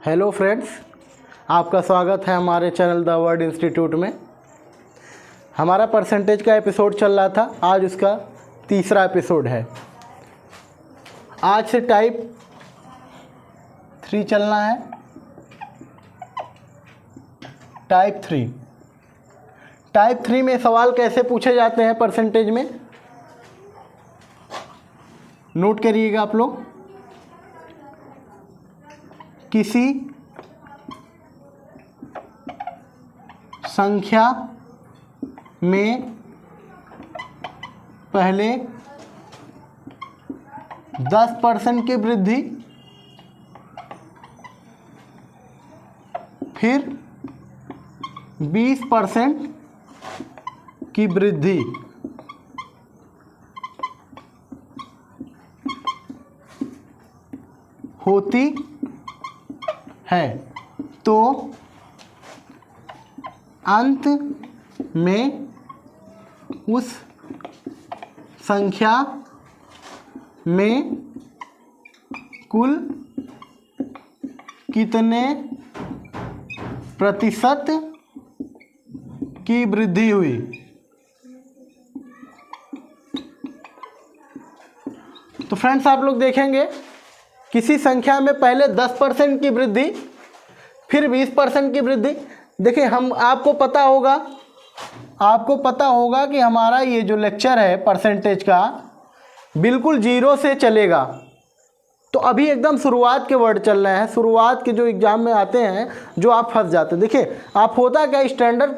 Hello friends, आपका स्वागत है हमारे चैनल द वर्ड इंस्टीट्यूट में। हमारा परसेंटेज का एपिसोड चल रहा था, आज उसका तीसरा एपिसोड है। आज से टाइप 3 चलना है। टाइप 3 में सवाल कैसे पूछे जाते हैं परसेंटेज में, नोट करिएगा आप लोग। किसी संख्या में पहले 10% की वृद्धि, फिर 20% की वृद्धि होती है, तो अंत में उस संख्या में कुल कितने प्रतिशत की वृद्धि हुई। तो फ्रेंड्स, आप लोग देखेंगे किसी संख्या में पहले 10% की वृद्धि, फिर 20% की वृद्धि। देखिए, आपको पता होगा कि हमारा ये जो लेक्चर है परसेंटेज का बिल्कुल 0 से चलेगा। तो अभी एकदम शुरुआत के वर्ड चल रहे हैं, शुरुआत के जो एग्जाम में आते हैं, जो आप फंस जाते हैं। देखिए, आप होता क्या, स्टैंडर्ड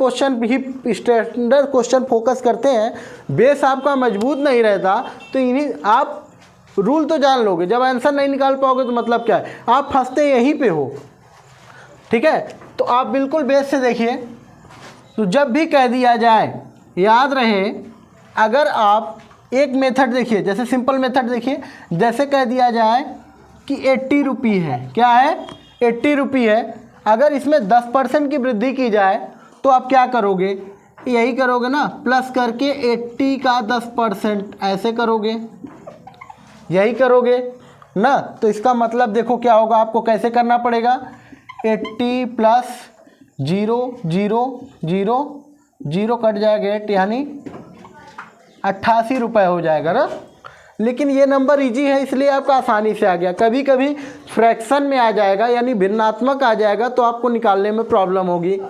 क्वेश्चन फोकस करते हैं, बेस आपका मजबूत नहीं रहता, तो इन्हीं आप रूल तो जान लोगे, जब आंसर नहीं निकाल पाओगे तो मतलब क्या है, आप फंसते यहीं पे हो। ठीक है, तो आप बिल्कुल बेस से देखिए। तो जब भी कह दिया जाए, याद रहे, अगर आप एक मेथड देखिए, जैसे सिंपल मेथड देखिए, जैसे कह दिया जाए कि 80 रुपये है, क्या है, 80 रुपये है। अगर इसमें 10% की वृद्धि की जाए तो आप क्या करोगे, यही करोगे ना, प्लस करके 80 का 10%, ऐसे करोगे, यही करोगे ना। तो इसका मतलब देखो क्या होगा, आपको कैसे करना पड़ेगा, 80 प्लस 0 0 0 0 कट जाएगा 8, यानी 88 रुपये हो जाएगा ना। लेकिन ये नंबर इजी है, इसलिए आपका आसानी से आ गया। कभी कभी फ्रैक्शन में आ जाएगा, यानी भिन्नात्मक आ जाएगा, तो आपको निकालने में प्रॉब्लम होगी।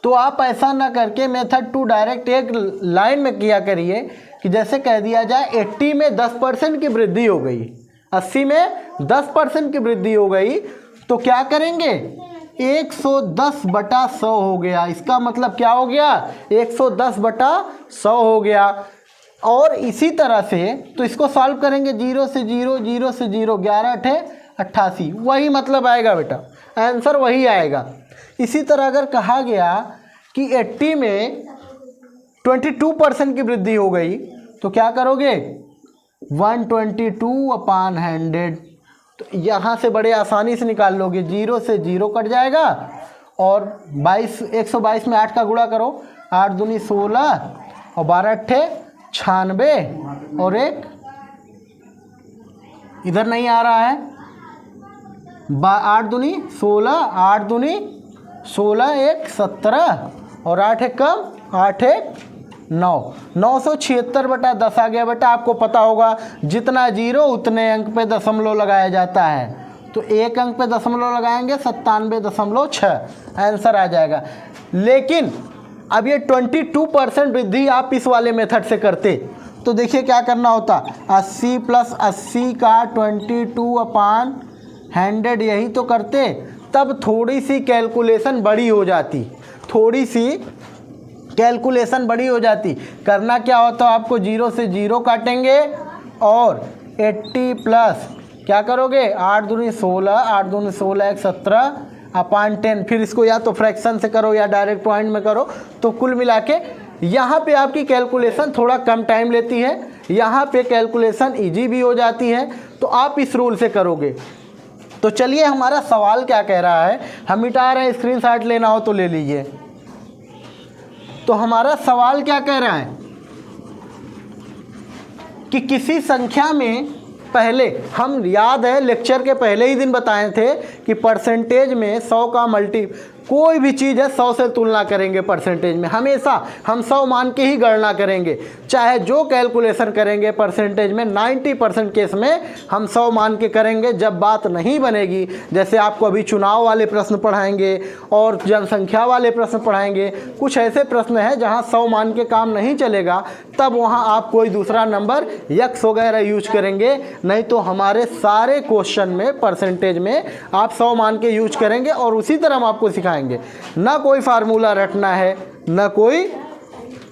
तो आप ऐसा ना करके मेथड 2 डायरेक्ट एक लाइन में किया करिए कि जैसे कह दिया जाए 80 में 10% की वृद्धि हो गई, 80 में 10% की वृद्धि हो गई, तो क्या करेंगे, 110/100 हो गया। इसका मतलब क्या हो गया, 110/100 हो गया। और इसी तरह से तो इसको सॉल्व करेंगे, 0 से 0 0 से 0, 11 8 88, वही मतलब आएगा बेटा, आंसर वही आएगा। इसी तरह अगर कहा गया कि 80 में 22% की वृद्धि हो गई, तो क्या करोगे, 122/100, तो यहाँ से बड़े आसानी से निकाल लोगे। 0 से 0 कट जाएगा, और 122 में 8 का गुणा करो, 8 दूनी 16 और 12 अट्ठे 96, और एक इधर नहीं आ रहा है, 8 दूनी 16, 8 दूनी 16, 1 17, और 8 एक कम, 8 एक 9, 976/10 आ गया बेटा। आपको पता होगा जितना 0 उतने अंक पे दशमलव लगाया जाता है, तो एक अंक पे दशमलव लगाएंगे, 97.6, आंसर आ जाएगा। लेकिन अब ये 22% वृद्धि आप इस वाले मेथड से करते, तो देखिए क्या करना होता, 80 प्लस 80 का 22/100, यही तो करते, तब थोड़ी सी कैलकुलेशन बड़ी हो जाती, करना क्या होता, आपको 0 से 0 काटेंगे, और 80 प्लस क्या करोगे, 8 दूनी 16, 8 दूनी 16 1 17/10, फिर इसको या तो फ्रैक्शन से करो या डायरेक्ट पॉइंट में करो। तो कुल मिला के यहाँ पे आपकी कैलकुलेशन थोड़ा कम टाइम लेती है, यहाँ पे कैलकुलेशन इजी भी हो जाती है, तो आप इस रूल से करोगे। तो चलिए, हमारा सवाल क्या कह रहा है, हम मिटा रहे हैं, स्क्रीनशॉट लेना हो तो ले लीजिए। तो हमारा सवाल क्या कह रहा है कि किसी संख्या में पहले, हम याद है लेक्चर के पहले ही दिन बताए थे कि परसेंटेज में 100 का मल्टी, कोई भी चीज़ है 100 से तुलना करेंगे परसेंटेज में, हमेशा हम 100 मान के ही गणना करेंगे, चाहे जो कैलकुलेशन करेंगे परसेंटेज में 90% केस में हम 100 मान के करेंगे। जब बात नहीं बनेगी, जैसे आपको अभी चुनाव वाले प्रश्न पढ़ाएंगे और जनसंख्या वाले प्रश्न पढ़ाएंगे, कुछ ऐसे प्रश्न हैं जहां 100 मान के काम नहीं चलेगा, तब वहां आप कोई दूसरा नंबर यक्स वगैरह यूज करेंगे। नहीं तो हमारे सारे क्वेश्चन में परसेंटेज में आप 100 मान के यूज करेंगे और उसी तरह हम आपको सिखाएंगे। ना कोई फार्मूला रटना है, ना कोई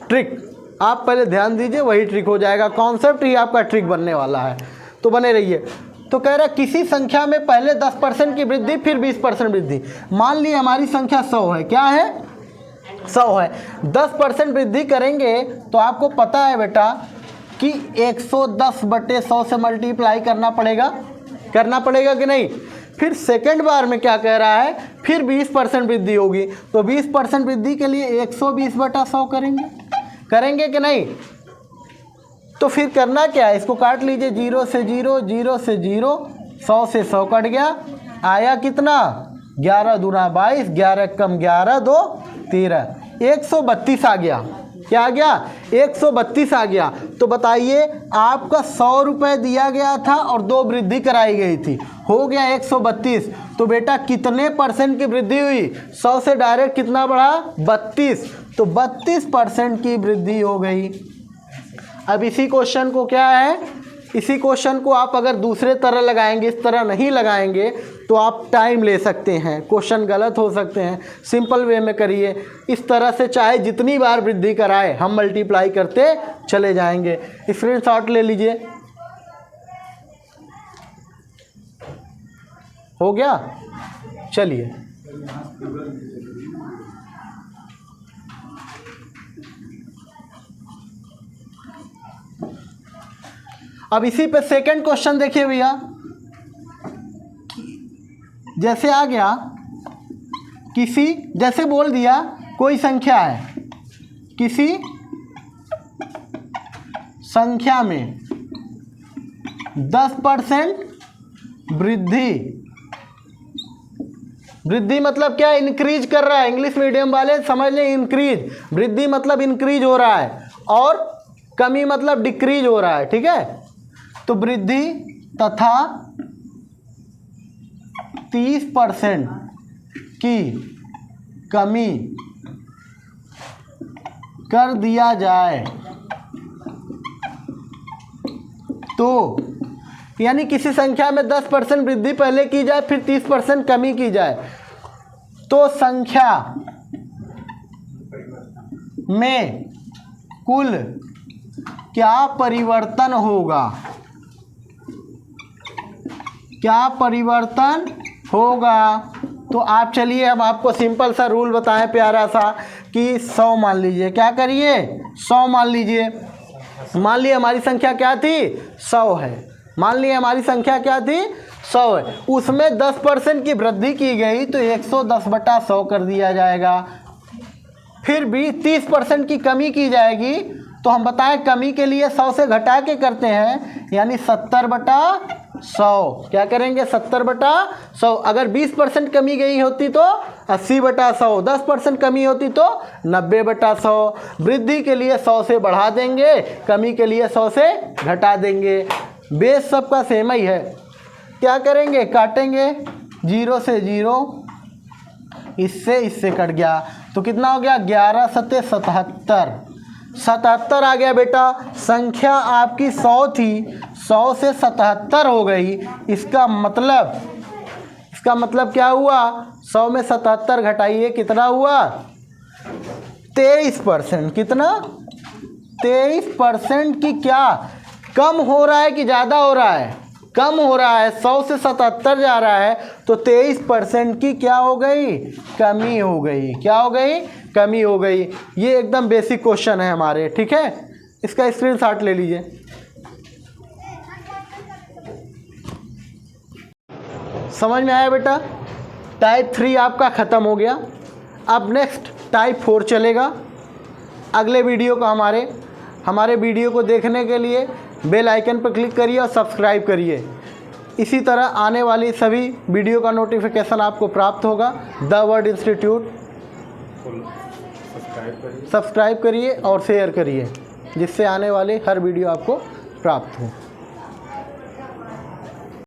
ट्रिक, आप पहले ध्यान दीजिए, वही ट्रिक हो जाएगा, कॉन्सेप्ट ही आपका ट्रिक बनने वाला है, तो बने रहिए। तो कह रहा किसी संख्या में पहले 10% की वृद्धि फिर 20% वृद्धि। मान लीजिए हमारी संख्या 100 है, क्या है 100 है, 10% वृद्धि करेंगे तो आपको पता है बेटा कि 110/100 से मल्टीप्लाई करना पड़ेगा कि नहीं। फिर सेकंड बार में क्या कह रहा है, फिर 20% वृद्धि होगी, तो 20% वृद्धि के लिए 120/100 करेंगे कि नहीं। तो फिर करना क्या है, इसको काट लीजिए, 0 से 0, 0 से 0, 100 से 100 कट गया, आया कितना 11 दूना 22, 11 कम 11 2 13, 132 आ गया। क्या आ गया 132 आ गया। तो बताइए आपका 100 रुपये दिया गया था और 2 वृद्धि कराई गई थी, हो गया 132। तो बेटा कितने परसेंट की वृद्धि हुई, 100 से डायरेक्ट कितना बढ़ा 32, तो 32% की वृद्धि हो गई। अब इसी क्वेश्चन को क्या है, इसी क्वेश्चन को आप अगर दूसरे तरह लगाएंगे, इस तरह नहीं लगाएंगे तो आप टाइम ले सकते हैं, क्वेश्चन गलत हो सकते हैं। सिंपल वे में करिए, इस तरह से चाहे जितनी बार वृद्धि कराए हम मल्टीप्लाई करते चले जाएंगे। स्क्रीनशॉट ले लीजिए, हो गया। चलिए अब इसी पे सेकंड क्वेश्चन देखिए भैया, जैसे आ गया किसी, जैसे बोल दिया कोई संख्या है, किसी संख्या में 10% वृद्धि मतलब क्या, इंक्रीज कर रहा है। इंग्लिश मीडियम वाले समझ लें, इंक्रीज, वृद्धि मतलब इंक्रीज हो रहा है और कमी मतलब डिक्रीज हो रहा है, ठीक है। तो वृद्धि तथा 30% की कमी कर दिया जाए, तो यानी किसी संख्या में 10% वृद्धि पहले की जाए फिर 30% कमी की जाए, तो संख्या में कुल क्या परिवर्तन होगा, क्या परिवर्तन होगा। तो आप चलिए हम आपको सिंपल सा रूल बताएं प्यारा सा कि 100 मान लीजिए, क्या करिए 100 मान लीजिए, मान लिए हमारी संख्या क्या थी 100 है, मान लिए हमारी संख्या क्या थी 100 है, उसमें 10% की वृद्धि की गई तो 110/100 कर दिया जाएगा। फिर भी 30% की कमी की जाएगी, तो हम बताएं कमी के लिए 100 से घटा के करते हैं, यानी 70/100। क्या करेंगे 70/100। अगर 20% कमी गई होती तो 80/100, 10% कमी होती तो 90/100। वृद्धि के लिए 100 से बढ़ा देंगे, कमी के लिए 100 से घटा देंगे। बेस सबका सेम ही है। क्या करेंगे, काटेंगे, 0 से 0, इससे कट गया, तो कितना हो गया 11 सत्ते 77 आ गया बेटा। संख्या आपकी 100 थी, 100 से 77 हो गई। इसका मतलब क्या हुआ, 100 में 77 घटाइए कितना हुआ 23%। कितना 23% की क्या कम हो रहा है कि ज़्यादा हो रहा है, कम हो रहा है। 100 से 77 जा रहा है तो 23% की क्या हो गई, कमी हो गई। क्या हो गई, कमी हो गई। ये एकदम बेसिक क्वेश्चन है हमारे, ठीक है। इसका स्क्रीनशॉट ले लीजिए। समझ में आया बेटा। टाइप 3 आपका ख़त्म हो गया। अब नेक्स्ट टाइप 4 चलेगा। अगले वीडियो को हमारे वीडियो को देखने के लिए बेल आइकन पर क्लिक करिए और सब्सक्राइब करिए। इसी तरह आने वाली सभी वीडियो का नोटिफिकेशन आपको प्राप्त होगा। द वर्ड इंस्टीट्यूट सब्सक्राइब करिए और शेयर करिए, जिससे आने वाली हर वीडियो आपको प्राप्त हो।